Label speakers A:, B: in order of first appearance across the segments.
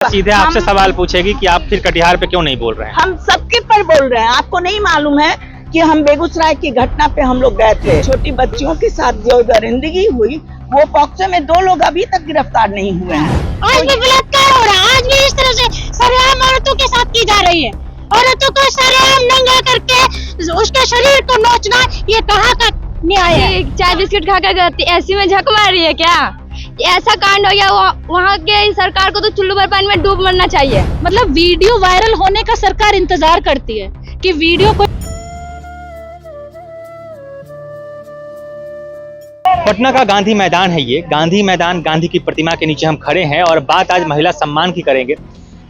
A: सीधे आपसे सवाल पूछेगी कि आप फिर कटिहार पे क्यों नहीं बोल रहे हैं?
B: हम सबके पर बोल रहे हैं। आपको नहीं मालूम है कि हम बेगूसराय की घटना पे हम लोग गए थे। छोटी बच्चियों के साथ जो दरिंदगी हुई, वो पॉक्सो में 2 लोग अभी तक गिरफ्तार नहीं हुए हैं।
C: आज भी बलात्कार हो रहा है, आज भी इस तरह से सरेआम औरतों के साथ की जा रही है। औरतों को सरेआम नंगा करके उसके शरीर को नोचना, ये कहाँ का न्याय है?
D: चाय बिस्किट खाकर ऐसी में झक मार रही है क्या? ऐसा कांड हो गया, वहाँ के सरकार को तो चुल्लू भर पानी में डूब मरना चाहिए।
C: मतलब वीडियो वायरल होने का सरकार इंतजार करती है कि वीडियो को।
A: पटना का गांधी मैदान है ये। गांधी मैदान, गांधी की प्रतिमा के नीचे हम खड़े हैं और बात आज महिला सम्मान की करेंगे।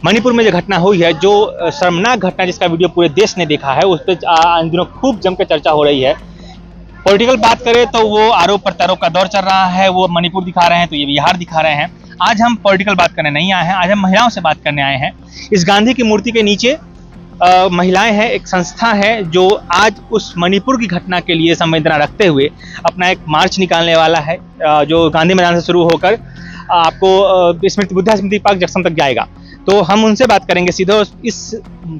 A: मणिपुर में जो घटना हुई है, जो शर्मनाक घटना जिसका वीडियो पूरे देश ने देखा है, उस पर इन दिनों खूब जमकर चर्चा हो रही है। पॉलिटिकल बात करें तो वो आरोप प्रत्यारोप का दौर चल रहा है। वो मणिपुर दिखा रहे हैं तो ये बिहार दिखा रहे हैं। आज हम पॉलिटिकल बात करने नहीं आए हैं, आज हम महिलाओं से बात करने आए हैं। इस गांधी की मूर्ति के नीचे महिलाएं हैं, एक संस्था है जो आज उस मणिपुर की घटना के लिए संवेदना रखते हुए अपना एक मार्च निकालने वाला है, जो गांधी मैदान से शुरू होकर आपको स्मृति बुद्धा स्मृति पार्क जंक्शन तक जाएगा। तो हम उनसे बात करेंगे सीधे इस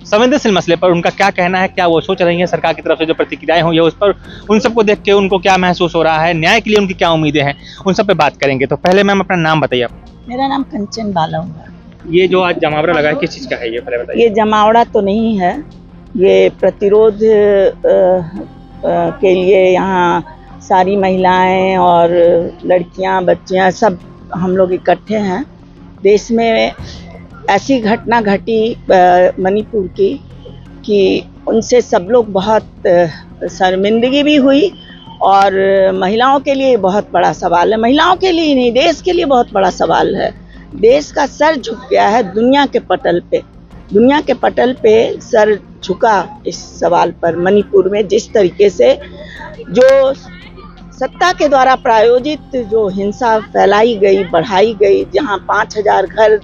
A: संवेदनशील मसले पर, उनका क्या कहना है, क्या वो सोच रही हैं, सरकार की तरफ से जो प्रतिक्रियाएं हुई है उस पर, उन सबको देख के उनको क्या महसूस हो रहा है, न्याय के लिए उनकी क्या उम्मीदें हैं, उन सब पे बात करेंगे। तो पहले मैम अपना नाम बताइए आप।
B: मेरा नाम कंचन बाला हुआ।
A: ये जो आज जमावड़ा लगा है, किस चीज़ का है ये, पहले बताइए।
B: ये जमावड़ा तो नहीं है, ये प्रतिरोध के लिए यहाँ सारी महिलाएं और लड़कियां, बच्चियां सब हम लोग इकट्ठे हैं। देश में ऐसी घटना घटी मणिपुर की कि उनसे सब लोग बहुत शर्मिंदगी भी हुई और महिलाओं के लिए बहुत बड़ा सवाल है। महिलाओं के लिए नहीं, देश के लिए बहुत बड़ा सवाल है। देश का सर झुक गया है दुनिया के पटल पे। दुनिया के पटल पे सर झुका इस सवाल पर। मणिपुर में जिस तरीके से जो सत्ता के द्वारा प्रायोजित जो हिंसा फैलाई गई, बढ़ाई गई, जहां 5000 घर,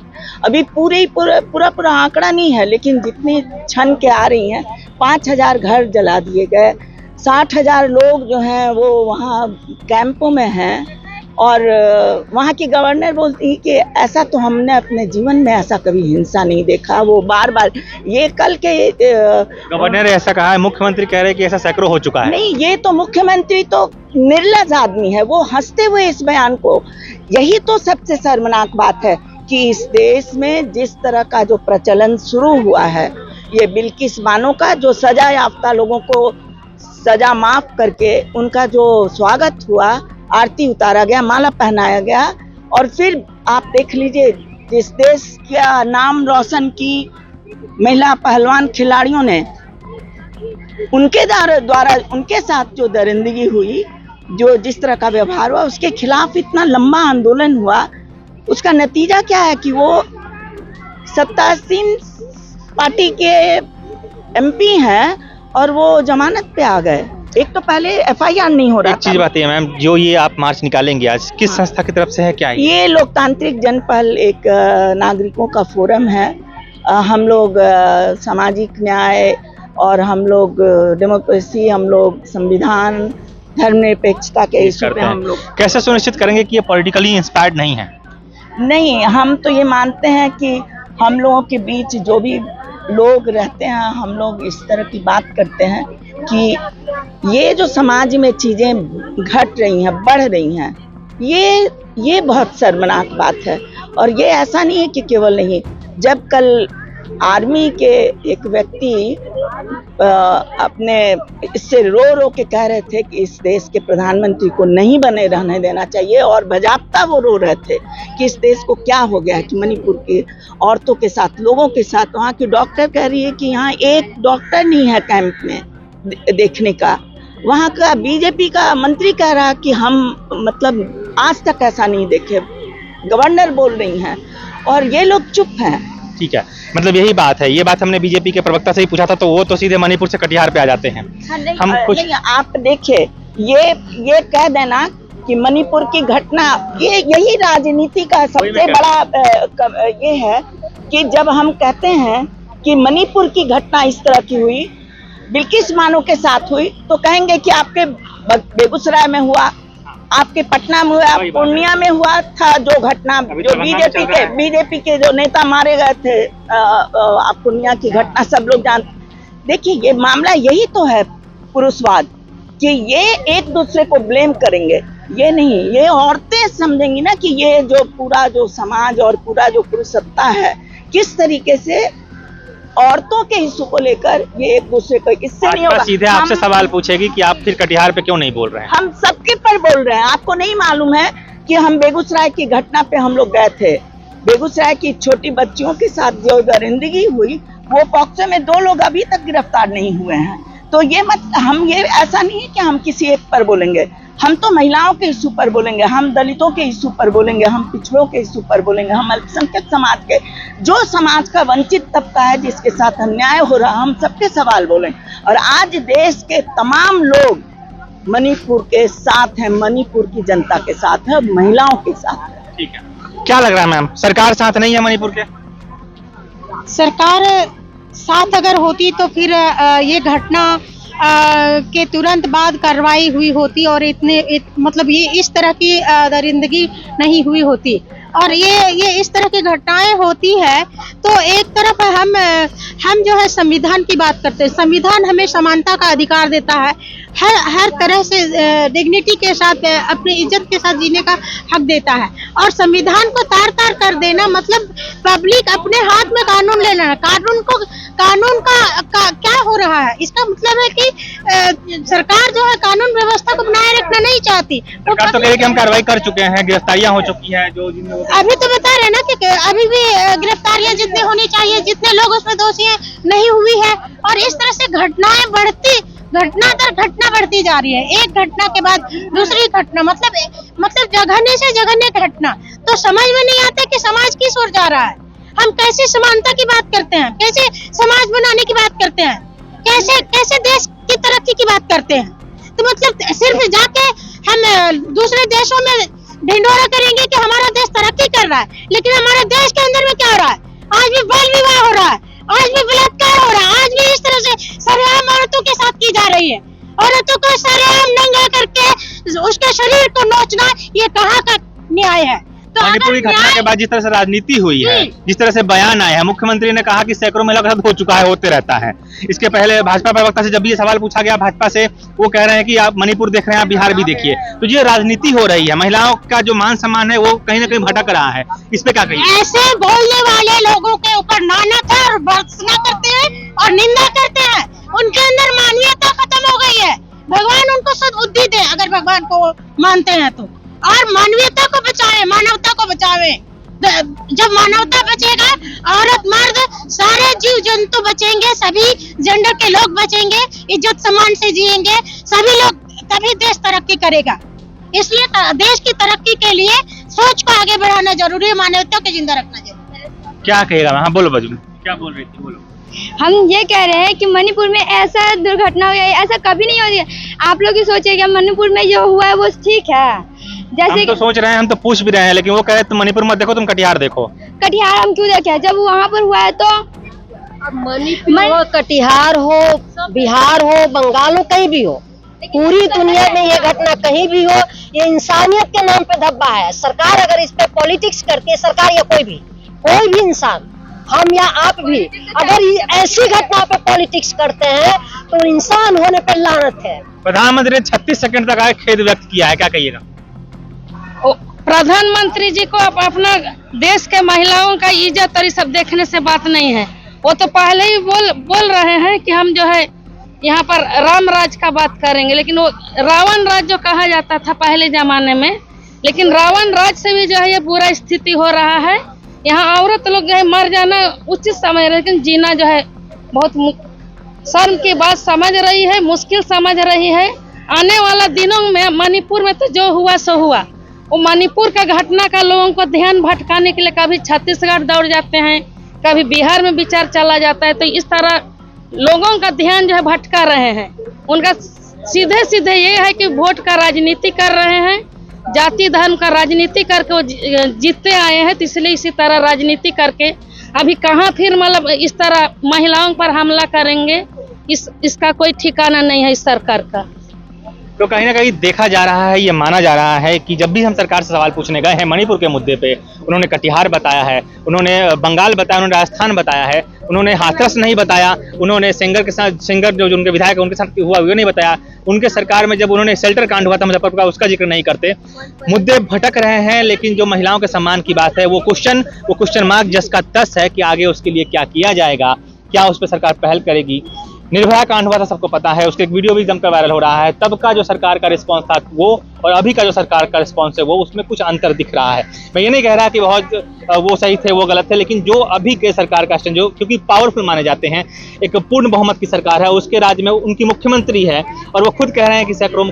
B: अभी पूरा आंकड़ा नहीं है, लेकिन जितनी छन के आ रही हैं, 5000 घर जला दिए गए। 60,000 लोग जो हैं वो वहाँ कैंपों में हैं और वहाँ की गवर्नर बोलती है कि ऐसा तो हमने अपने जीवन में ऐसा कभी हिंसा नहीं देखा। वो बार बार ये कल के
A: गवर्नर ने ऐसा कहा है, मुख्यमंत्री कह रहे हैं कि ऐसा सैकड़ों हो चुका है।
B: नहीं, ये तो मुख्यमंत्री तो निर्लज आदमी है, वो हंसते हुए इस बयान को। यही तो सबसे शर्मनाक बात है कि इस देश में जिस तरह का जो प्रचलन शुरू हुआ है, ये बिल्किस बानो का जो सजा याफ्ता लोगों को सजा माफ करके उनका जो स्वागत हुआ, आरती उतारा गया, माला पहनाया गया, और फिर आप देख लीजिए जिस देश का नाम रोशन की महिला पहलवान खिलाड़ियों ने, उनके द्वारा उनके साथ जो दरिंदगी हुई, जो जिस तरह का व्यवहार हुआ, उसके खिलाफ इतना लंबा आंदोलन हुआ। उसका नतीजा क्या है कि वो सत्तासीन पार्टी के एमपी हैं और वो जमानत पे आ गए। एक तो पहले एफआईआर नहीं हो रहा था।
A: एक चीज बताइए मैम, जो ये आप मार्च निकालेंगे आज, किस संस्था की तरफ से है, क्या है
B: ये? लोकतांत्रिक जनपहल एक नागरिकों का फोरम है। हम लोग सामाजिक न्याय और हम लोग डेमोक्रेसी, हम लोग संविधान, धर्मनिरपेक्षता के इश्यू पे हम लोग
A: कैसे सुनिश्चित करेंगे कि ये पॉलिटिकली इंस्पायर्ड नहीं है?
B: नहीं, हम तो ये मानते हैं कि हम लोगों के बीच जो भी लोग रहते हैं, हम लोग इस तरह की बात करते हैं कि ये जो समाज में चीज़ें घट रही हैं, बढ़ रही हैं, ये बहुत शर्मनाक बात है। और ये ऐसा नहीं है कि केवल नहीं, जब कल आर्मी के एक व्यक्ति अपने इससे रो के कह रहे थे कि इस देश के प्रधानमंत्री को नहीं बने रहने देना चाहिए, और बजाबता वो रो रहे थे कि इस देश को क्या हो गया है कि मणिपुर की औरतों के साथ, लोगों के साथ, वहाँ की डॉक्टर कह रही है कि यहाँ एक डॉक्टर नहीं है कैंप में देखने का। वहाँ का बीजेपी का मंत्री कह रहा कि हम मतलब आज तक ऐसा नहीं देखे। गवर्नर बोल रही हैं और ये लोग चुप हैं।
A: ठीक है, मतलब यही बात है। ये बात हमने बीजेपी के प्रवक्ता से ही पूछा था, तो वो तो सीधे मणिपुर से कटिहार पे आ जाते हैं।
B: हम कुछ नहीं, आप देखिए, ये कह देना कि मणिपुर की घटना, ये यही राजनीति का सबसे बड़ा ये है कि जब हम कहते हैं कि मणिपुर की घटना इस तरह की हुई, बिल्किस बानो के साथ हुई, तो कहेंगे कि आपके बेगूसराय में हुआ, आपके पटना में हुआ, पूर्णिया में हुआ था जो घटना, जो बीजेपी के जो नेता मारे गए थे, आप पूर्णिया की घटना सब लोग जानते। देखिए ये मामला यही तो है पुरुषवाद, कि ये एक दूसरे को ब्लेम करेंगे, ये नहीं, ये औरतें समझेंगी ना कि ये जो पूरा जो समाज और पूरा जो पुरुष सत्ता है किस तरीके से औरतों के इशू को लेकर ये एक दूसरे को, इससे नहीं होगा।
A: सीधे आपसे सवाल पूछेगी कि आप फिर कटिहार पे क्यों नहीं बोल रहे हैं?
B: हम सबके पर बोल रहे हैं। आपको नहीं मालूम है कि हम बेगूसराय की घटना पे हम लोग गए थे, बेगूसराय की छोटी बच्चियों के साथ जो दरिंदगी हुई, वो पॉक्सो में 2 लोग अभी तक गिरफ्तार नहीं हुए हैं। तो ये हम ये ऐसा नहीं है कि हम किसी एक पर बोलेंगे, हम तो महिलाओं के इशू पर बोलेंगे, हम दलितों के इशू पर बोलेंगे, हम पिछड़ों के इशू पर बोलेंगे, हम अल्पसंख्यक समाज के, जो समाज का वंचित तबका है जिसके साथ अन्याय हो रहा, हम सबके सवाल बोलेंगे। और आज देश के तमाम लोग मणिपुर के साथ हैं, मणिपुर की जनता के साथ है, महिलाओं के साथ है।
A: ठीक है, क्या लग रहा है मैम, सरकार साथ नहीं है मणिपुर के?
C: सरकार साथ अगर होती तो फिर ये घटना के तुरंत बाद कार्रवाई हुई होती और मतलब ये इस तरह की दरिंदगी नहीं हुई होती। और ये इस तरह की घटनाएं होती है तो एक तरफ हम जो है संविधान की बात करते हैं, संविधान हमें समानता का अधिकार देता है, हर तरह से डिग्निटी के साथ अपनी इज्जत के साथ जीने का हक देता है। और संविधान को तार-तार कर देना मतलब पब्लिक अपने हाथ में कानून ले लेना, कानून का क्या हो रहा है, इसका मतलब है कि सरकार जो है कानून व्यवस्था को बनाए रखना नहीं चाहती।
A: सरकार तो कह रही है कि हम कार्रवाई कर चुके हैं, गिरफ्तारियां हो चुकी है, जो
C: अभी तो बता रहे ना कि अभी भी गिरफ्तारियां जितने होनी चाहिए, जितने लोग उसमें दोषी हैं, नहीं हुई है। और इस तरह से घटना दर घटना बढ़ती जा रही है, एक घटना के बाद दूसरी घटना, मतलब जघन्य से जघन्य घटना। तो समझ में नहीं आता कि समाज किस ओर जा रहा है। हम कैसे समानता की बात करते हैं, कैसे समाज बनाने की बात करते हैं, कैसे देश की तरक्की की बात करते हैं। तो मतलब सिर्फ जाके हम दूसरे देशों में ढिंढोरा करेंगे कि हमारा देश तरक्की कर रहा है, लेकिन हमारे देश के अंदर में क्या हो रहा है? आज भी बाल विवाह हो रहा है, आज भी बलात्कार हो रहा है, आज भी इस तरह से सरेआम औरतों के साथ की जा रही है। औरतों को सरेआम नंगा करके उसके शरीर को नोचना, ये कहाँ का न्याय है? तो
A: मणिपुर की घटना के बाद जिस तरह से राजनीति हुई है, जिस तरह से बयान आए हैं, मुख्यमंत्री ने कहा कि सैकड़ों महिलाओं के साथ हो चुका है, होते रहता है। इसके पहले भाजपा प्रवक्ता से जब ये सवाल पूछा गया भाजपा से, वो कह रहे हैं कि आप मणिपुर देख रहे हैं, आप बिहार भी देखिए। तो ये राजनीति हो रही है, महिलाओं का जो मान सम्मान है वो कहीं ना कहीं भटक रहा है, इस पे क्या कहिए?
C: ऐसे बोलने वाले लोगों के ऊपर लानत है और भर्त्सना करते हैं और निंदा करते हैं। उनके अंदर मानवीयता खत्म हो गई है। भगवान उनको सद्बुद्धि दे अगर भगवान को मानते हैं तो, और मानवीयता को बचाए, मानवता को बचावे। जब मानवता बचेगा, औरत मर्द सारे जीव जंतु बचेंगे, सभी जेंडर के लोग बचेंगे, इज्जत सम्मान से जिएंगे सभी लोग, तभी देश तरक्की करेगा। इसलिए देश की तरक्की के लिए सोच को आगे बढ़ाना जरूरी है, मानवता को जिंदा रखना जरूरी है।
A: क्या कहेगा? हाँ बोलो बाजू में, क्या बोल रही थी, बोलो।
D: हम ये कह रहे हैं कि मणिपुर में ऐसा दुर्घटना हुई है, ऐसा कभी नहीं होती है। आप लोग ही सोचिए मणिपुर में जो हुआ है वो ठीक है। जैसे
A: हम तो सोच रहे हैं, हम तो पूछ भी रहे हैं, लेकिन वो कह रहे तुम मणिपुर मत देखो, तुम कटिहार देखो।
D: कटिहार हम क्यों देखें, जब वहाँ पर हुआ है तो
E: मणिपुर हो, कटिहार हो, बिहार हो, बंगाल हो, कहीं भी हो, पूरी दुनिया में ये घटना कहीं भी हो, ये इंसानियत के नाम पे धब्बा है। सरकार अगर इस पे पॉलिटिक्स करती है, सरकार या कोई भी इंसान, हम या आप भी अगर ऐसी घटना पे पॉलिटिक्स करते हैं तो इंसान होने पे लानत है।
A: प्रधानमंत्री ने 36 सेकंड तक आए खेद व्यक्त किया है, क्या कहिएगा?
F: प्रधानमंत्री जी को अपना देश के महिलाओं का इज्जत और ये सब देखने से बात नहीं है। वो तो पहले ही बोल रहे हैं कि हम जो है यहाँ पर राम राज का बात करेंगे, लेकिन वो रावण राज जो कहा जाता था पहले जमाने में, लेकिन रावण राज से भी जो है ये बुरा स्थिति हो रहा है। यहाँ औरत लोग जो है मर जाना उचित समझ, लेकिन जीना जो है बहुत शर्म की बात समझ रही है, मुश्किल समझ रही है। आने वाला दिनों में मणिपुर में तो जो हुआ सो हुआ, वो मणिपुर का घटना का लोगों को ध्यान भटकाने के लिए कभी छत्तीसगढ़ दौड़ जाते हैं, कभी बिहार में विचार चला जाता है। तो इस तरह लोगों का ध्यान जो है भटका रहे हैं। उनका सीधे ये है कि वोट का राजनीति कर रहे हैं, जाति धर्म का राजनीति करके वो जीतते आए हैं। तो इसलिए इसी तरह राजनीति करके अभी कहाँ फिर मतलब इस तरह महिलाओं पर हमला करेंगे, इसका कोई ठिकाना नहीं है इस सरकार का।
A: तो कहीं ना कहीं देखा जा रहा है, ये माना जा रहा है कि जब भी हम सरकार से सवाल पूछने गए हैं मणिपुर के मुद्दे पे, उन्होंने कटिहार बताया है, उन्होंने बंगाल बताया, उन्होंने राजस्थान बताया है, उन्होंने हाथरस नहीं बताया, उन्होंने सेंगर जो उनके विधायक उनके साथ हुआ वो नहीं बताया। उनके सरकार में जब उन्होंने शेल्टर कांड हुआ था मुजफ्फरपुर का, उसका जिक्र नहीं करते। मुद्दे भटक रहे हैं, लेकिन जो महिलाओं के सम्मान की बात है वो क्वेश्चन मार्क जिसका तस है कि आगे उसके लिए क्या किया जाएगा, क्या उस पर सरकार पहल करेगी। निर्भया कांड हुआ था, सबको पता है, उसके एक वीडियो भी जमकर वायरल हो रहा है। तब का जो सरकार का रिस्पांस था वो और अभी का जो सरकार का रिस्पांस है वो, उसमें कुछ अंतर दिख रहा है। मैं ये नहीं कह रहा कि बहुत वो सही थे वो गलत थे, लेकिन जो अभी के सरकार का स्टैंड, जो क्योंकि पावरफुल माने जाते हैं, एक पूर्ण बहुमत की सरकार है, उसके राज्य में उनकी मुख्यमंत्री है और वो खुद कह रहे हैं कि सैकड़ों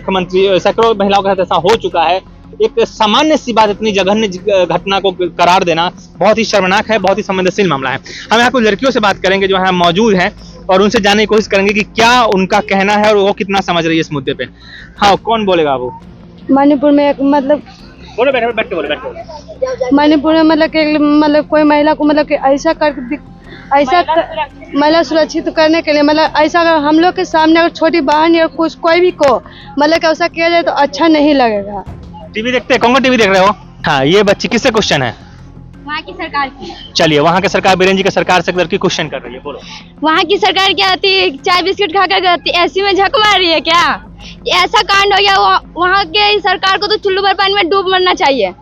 A: महिलाओं के साथ ऐसा हो चुका है। एक सामान्य सी बात इतनी जघन्य घटना को करार देना बहुत ही शर्मनाक है, बहुत ही संवेदनशील मामला है। हम यहाँ कुछ लड़कियों से बात करेंगे जो यहाँ मौजूद हैं और उनसे जानने की कोशिश करेंगे कि क्या उनका कहना है और वो कितना समझ रही है इस मुद्दे पे। हाँ, कौन बोलेगा? वो
D: मणिपुर में एक मतलब
A: बोलो, बैठो।
D: मणिपुर में मतलब कोई महिला को मतलब कि महिला सुरक्षित करने के लिए मतलब ऐसा अगर हम लोग के सामने अगर छोटी बहन या कुछ कोई भी को मतलब कि ऐसा किया जाए तो अच्छा नहीं लगेगा।
A: टीवी देखते हैं? कौन टीवी देख रहे हो? हाँ, ये बच्ची किससे क्वेश्चन है?
D: वहाँ की सरकार की।
A: चलिए, वहाँ की सरकार बीरेन जी की सरकार से लड़की क्वेश्चन कर रही है, बोलो।
D: वहाँ की सरकार क्या आती है, चाय बिस्किट खा कर आती है, ऐसी में झक मार रही है क्या? ऐसा कांड हो गया, वहाँ के सरकार को तो चुल्लू भर पानी में डूब मरना चाहिए।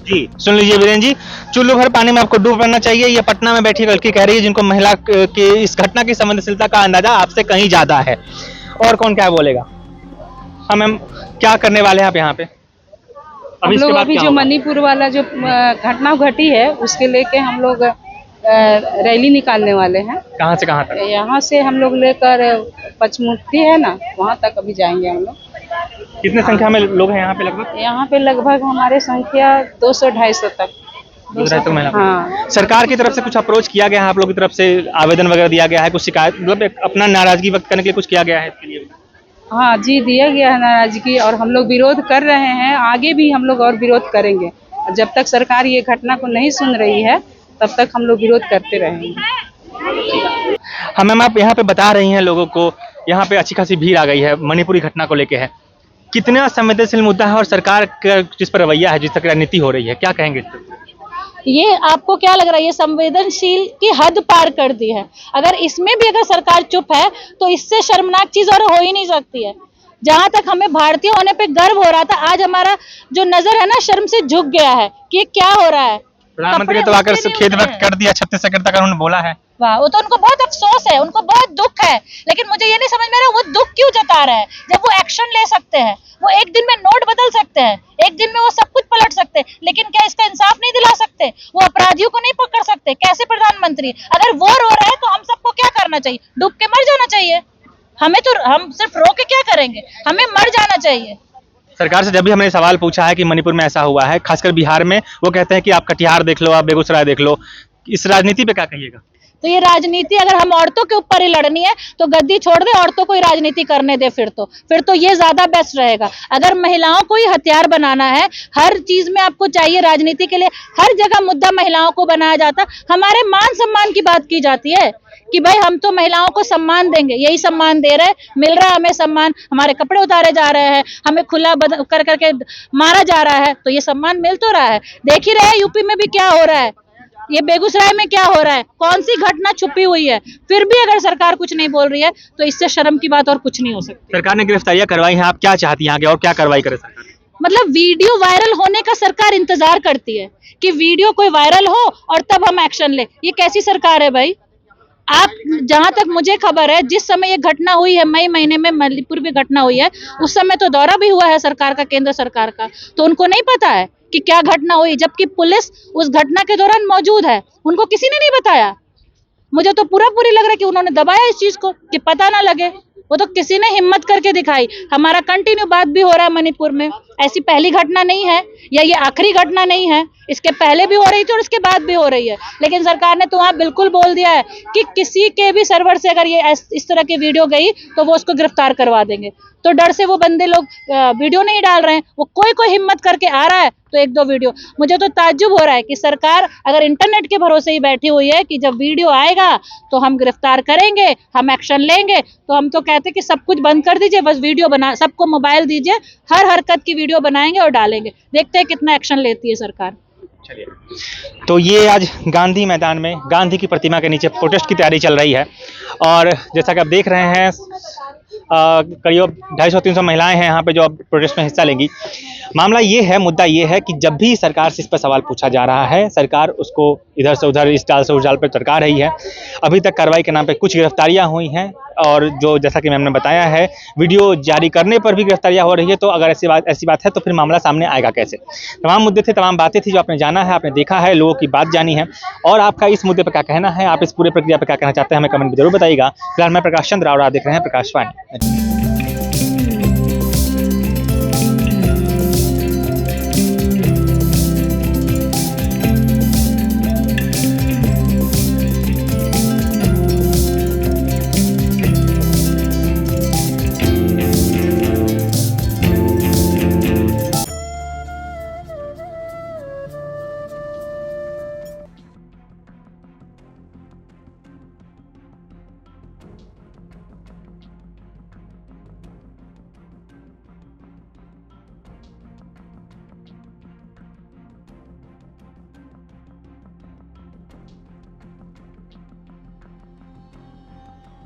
A: जी सुन लीजिए बीरेन जी, चुल्लू भर पानी में आपको डूब मरना चाहिए। ये पटना में बैठी लड़की कह रही है, जिनको महिला की इस घटना की संवेदनशीलता का अंदाजा आपसे कहीं ज्यादा है। और कौन क्या बोलेगा? हाँ मैम, क्या करने वाले हैं आप यहाँ पे?
F: हम लोग अभी जो मणिपुर वाला जो घटना घटी है उसके लेके हम लोग रैली निकालने वाले हैं।
A: कहाँ से कहाँ तक?
F: यहाँ से हम लोग लेकर पचमुट्ठी है ना, वहाँ तक अभी जाएंगे हम लोग।
A: कितने संख्या में लोग हैं यहाँ पे? लगभग
F: यहाँ पे लगभग हमारे संख्या 200-250 तक।
A: 200 महिला।
F: हाँ,
A: सरकार की तरफ से कुछ अप्रोच किया गया है? आप लोग की तरफ से आवेदन वगैरह दिया गया है? कुछ शिकायत, मतलब अपना नाराजगी व्यक्त करने के लिए कुछ किया गया है इसके लिए?
F: हाँ जी, दिया गया है नाराजगी और हम लोग विरोध कर रहे हैं। आगे भी हम लोग और विरोध करेंगे। जब तक सरकार ये घटना को नहीं सुन रही है तब तक हम लोग विरोध करते रहेंगे।
A: हाँ मैम, आप यहाँ पे बता रही हैं लोगों को, यहाँ पे अच्छी खासी भीड़ आ गई है, मणिपुरी घटना को लेके है। कितना संवेदनशील मुद्दा है और सरकार का जिस पर रवैया है, जिस तरह राजनीति हो रही है, क्या कहेंगे इस पर?
G: ये आपको क्या लग रहा है, ये संवेदनशील की हद पार कर दी है। अगर इसमें भी अगर सरकार चुप है तो इससे शर्मनाक चीज और हो ही नहीं सकती है। जहां तक हमें भारतीय होने पे गर्व हो रहा था, आज हमारा जो नजर है ना शर्म से झुक गया है कि ये क्या हो रहा है।
A: प्रधानमंत्री तो आकर खेद व्यक्त कर दिया, 36 सेकंड तक उन्होंने बोला है।
G: वाह, वो तो उनको बहुत अफसोस है, उनको बहुत दुख है, लेकिन मुझे ये नहीं समझ में आ रहा वो दुख क्यों जता रहा है जब वो एक्शन ले सकते हैं। वो एक दिन में नोट बदल सकते हैं, एक दिन में वो सब कुछ पलट सकते हैं, लेकिन क्या इसका इंसाफ नहीं दिला सकते? वो अपराधियों को नहीं पकड़ सकते? कैसे प्रधानमंत्री? अगर वो रो रहे हैं तो हम सबको क्या करना चाहिए? डूब के मर जाना चाहिए। हमें तो, हम सिर्फ रो के क्या करेंगे, हमें मर जाना चाहिए।
A: सरकार से जब भी हमने सवाल पूछा है कि मणिपुर में ऐसा हुआ है, खासकर बिहार में, वो कहते हैं कि आप कटिहार देख लो, आप बेगूसराय देख लो। इस राजनीति पे क्या कहिएगा?
G: तो ये राजनीति अगर हम औरतों के ऊपर ही लड़नी है तो गद्दी छोड़ दे, औरतों को ही राजनीति करने दे। फिर तो ये ज्यादा बेस्ट रहेगा। अगर महिलाओं को ही हथियार बनाना है, हर चीज में आपको चाहिए राजनीति के लिए, हर जगह मुद्दा महिलाओं को बनाया जाता, हमारे मान सम्मान की बात की जाती है कि भाई हम तो महिलाओं को सम्मान देंगे, यही सम्मान दे रहे, मिल रहा है हमें सम्मान, हमारे कपड़े उतारे जा रहे हैं, हमें खुला कर करके मारा जा रहा है, तो ये सम्मान मिल तो रहा है। देख ही रहे यूपी में भी क्या हो रहा है, ये बेगूसराय में क्या हो रहा है, कौन सी घटना छुपी हुई है। फिर भी अगर सरकार कुछ नहीं बोल रही है तो इससे शर्म की बात और कुछ नहीं हो सकती।
A: सरकार ने गिरफ्तारियां करवाई हैं, आप क्या चाहती हैं आगे और क्या कार्रवाई करे सरकार?
G: मतलब वीडियो वायरल होने का सरकार इंतजार करती है कि वीडियो कोई वायरल हो और तब हम एक्शन ले। ये कैसी सरकार है भाई? आप, जहां तक मुझे खबर है, जिस समय ये घटना हुई है, मई महीने में मणिपुर में घटना हुई है, उस समय तो दौरा भी हुआ है सरकार का, केंद्र सरकार का, तो उनको नहीं पता है कि क्या घटना हुई, जबकि पुलिस उस घटना के दौरान मौजूद है, उनको किसी ने नहीं बताया। मुझे तो पूरी लग रहा है कि उन्होंने दबाया इस चीज को कि पता ना लगे। वो तो किसी ने हिम्मत करके दिखाई। हमारा कंटिन्यू बात भी हो रहा है मणिपुर में, ऐसी पहली घटना नहीं है या ये आखिरी घटना नहीं है, इसके पहले भी हो रही थी और इसके बाद भी हो रही है। लेकिन सरकार ने तो वहाँ बिल्कुल बोल दिया है कि किसी के भी सर्वर से अगर ये इस तरह की वीडियो गई तो वो उसको गिरफ्तार करवा देंगे। तो डर से वो बंदे लोग वीडियो नहीं डाल रहे हैं। वो कोई हिम्मत करके आ रहा है तो 1-2 वीडियो। मुझे तो ताज्जुब हो रहा है कि सरकार अगर इंटरनेट के भरोसे ही बैठी हुई है कि जब वीडियो आएगा तो हम गिरफ्तार करेंगे, हम एक्शन लेंगे, तो हम तो कहते कि सब कुछ बंद कर दीजिए, बस वीडियो बना, सबको मोबाइल दीजिए, हर हरकत की वीडियो बनाएंगे और डालेंगे, देखते हैं कितना एक्शन लेती है सरकार।
A: चलिए, तो ये आज गांधी मैदान में गांधी की प्रतिमा के नीचे प्रोटेस्ट की तैयारी चल रही है और जैसा कि आप देख रहे हैं करीब 250-300 महिलाएं हैं यहाँ पे जो अब प्रोटेस्ट में हिस्सा लेंगी। मामला ये है, मुद्दा ये है कि जब भी सरकार से इस पर सवाल पूछा जा रहा है, सरकार उसको इधर से उधर, इस डाल से उस डाल पर तड़का रही है। अभी तक कार्रवाई के नाम पे कुछ गिरफ्तारियां हुई हैं और जो जैसा कि मैम ने बताया है, वीडियो जारी करने पर भी गिरफ्तारियां हो रही है। तो अगर ऐसी बात है तो फिर मामला सामने आएगा कैसे? तमाम मुद्दे थे, तमाम बातें थी जो आपने जाना है, आपने देखा है, लोगों की बात जानी है और आपका इस मुद्दे पर क्या कहना है, आप इस पूरे प्रक्रिया पर क्या कहना चाहते हैं, हमें कमेंट में जरूर बताइएगा। फिलहाल मैं प्रकाश चंद्र और आप देख रहे हैं प्रकाश वाणी।